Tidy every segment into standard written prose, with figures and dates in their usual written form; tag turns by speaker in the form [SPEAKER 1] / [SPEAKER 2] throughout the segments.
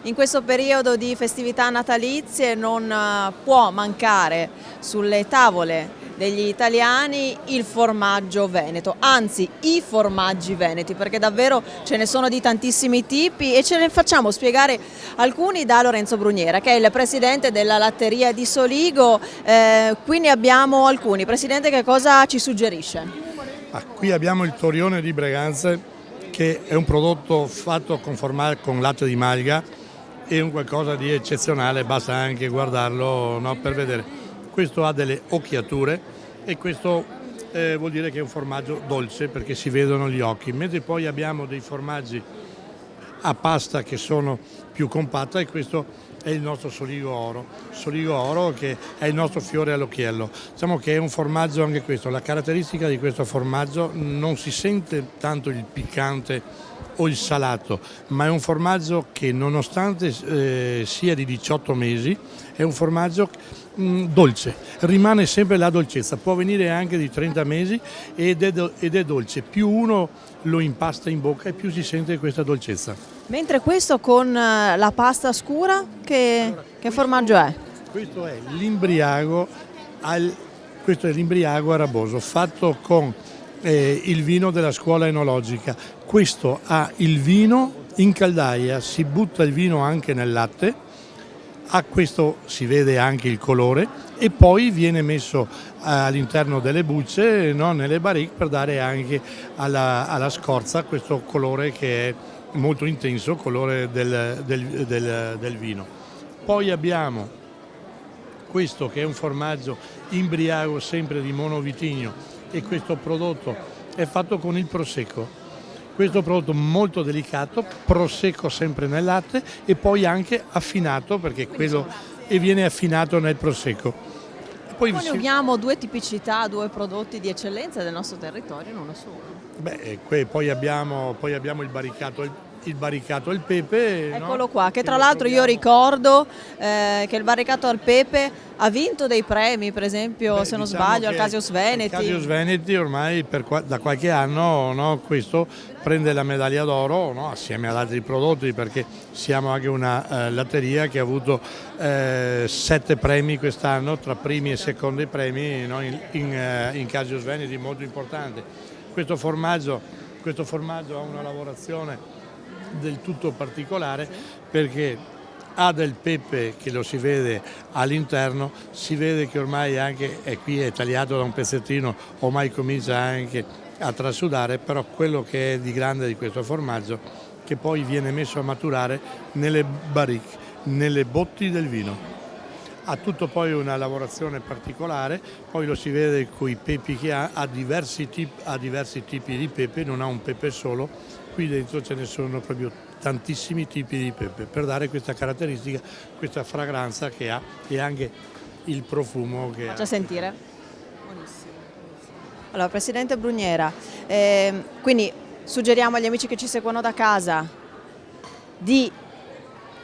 [SPEAKER 1] In questo periodo di festività natalizie non può mancare sulle tavole degli italiani il formaggio veneto, anzi i formaggi veneti, perché davvero ce ne sono di tantissimi tipi e ce ne facciamo spiegare alcuni da Lorenzo Bruniera, che è il presidente della latteria di Soligo. Qui ne abbiamo alcuni. Presidente, che cosa ci suggerisce?
[SPEAKER 2] Qui abbiamo il Torione di Breganze, che è un prodotto fatto con latte di malga, è un qualcosa di eccezionale, basta anche guardarlo, no, per vedere. Questo ha delle occhiature e questo vuol dire che è un formaggio dolce perché si vedono gli occhi, mentre poi abbiamo dei formaggi a pasta che sono più compatta e questo è il nostro Soligo Oro che è il nostro fiore all'occhiello. Diciamo che è un formaggio anche questo, la caratteristica di questo formaggio non si sente tanto il piccante o il salato, ma è un formaggio che nonostante sia di 18 mesi è un formaggio dolce, rimane sempre la dolcezza, può venire anche di 30 mesi ed è dolce, più uno lo impasta in bocca e più si sente questa dolcezza.
[SPEAKER 1] Mentre questo con la pasta scura, che formaggio è?
[SPEAKER 2] Questo è l'imbriago araboso fatto con il vino della scuola enologica. Questo ha il vino in caldaia, si butta il vino anche nel latte, a questo si vede anche il colore e poi viene messo all'interno delle bucce, no, nelle barrique, per dare anche alla scorza questo colore che è molto intenso, colore del vino. Poi abbiamo questo che è un formaggio imbriago sempre di monovitigno e questo prodotto è fatto con il prosecco. Questo prodotto molto delicato, prosecco sempre nel latte e poi anche affinato perché quello e viene affinato nel prosecco.
[SPEAKER 1] Poi abbiamo due tipicità, due prodotti di eccellenza del nostro territorio in uno solo.
[SPEAKER 2] Poi abbiamo il barricato al pepe.
[SPEAKER 1] Eccolo
[SPEAKER 2] no?
[SPEAKER 1] qua, che tra l'altro io ricordo che il barricato al pepe ha vinto dei premi, per esempio, se non sbaglio, al Casius Veneti.
[SPEAKER 2] Il Casius Veneti ormai da qualche anno, no, questo prende la medaglia d'oro, no, assieme ad altri prodotti, perché siamo anche una latteria che ha avuto 7 premi quest'anno, tra primi e secondi premi, no, in Casius Veneti, molto importante. Questo formaggio ha una lavorazione del tutto particolare perché ha del pepe che lo si vede all'interno, si vede che ormai anche qui è tagliato da un pezzettino, ormai comincia anche a trasudare, però quello che è di grande di questo formaggio che poi viene messo a maturare nelle barrique, nelle botti del vino. Ha tutto poi una lavorazione particolare, poi lo si vede con i pepi che ha diversi tipi di pepe, non ha un pepe solo, qui dentro ce ne sono proprio tantissimi tipi di pepe per dare questa caratteristica, questa fragranza che ha e anche il profumo che ha.
[SPEAKER 1] Faccia sentire. Buonissimo. Allora, Presidente Bruniera, quindi suggeriamo agli amici che ci seguono da casa di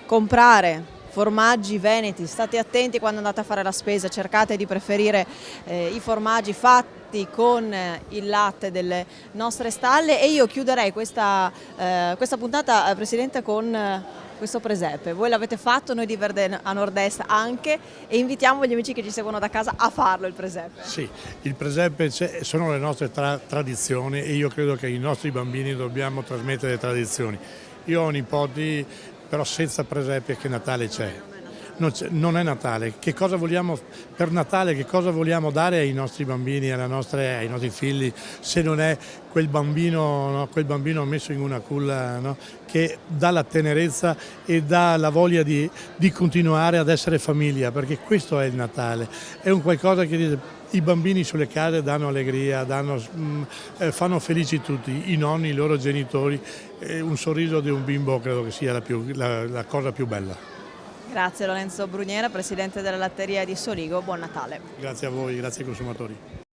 [SPEAKER 1] comprare formaggi veneti, state attenti quando andate a fare la spesa, cercate di preferire i formaggi fatti con il latte delle nostre stalle e io chiuderei questa puntata, Presidente, con questo presepe. Voi l'avete fatto, noi di Verde a Nord-Est anche, e invitiamo gli amici che ci seguono da casa a farlo il presepe.
[SPEAKER 2] Sì, il presepe sono le nostre tradizioni e io credo che ai nostri bambini dobbiamo trasmettere le tradizioni. Io ho nipoti, però senza presepe che Natale c'è. Non è Natale. Che cosa vogliamo per Natale? Che cosa vogliamo dare ai nostri bambini, ai nostri figli, se non è quel bambino, no? Quel bambino messo in una culla, no? Che dà la tenerezza e dà la voglia di continuare ad essere famiglia, perché questo è il Natale. È un qualcosa che i bambini sulle case danno allegria, fanno felici tutti, i nonni, i loro genitori. Un sorriso di un bimbo credo che sia la cosa più bella.
[SPEAKER 1] Grazie Lorenzo Bruniera, Presidente della latteria di Soligo, buon Natale.
[SPEAKER 2] Grazie a voi, grazie ai consumatori.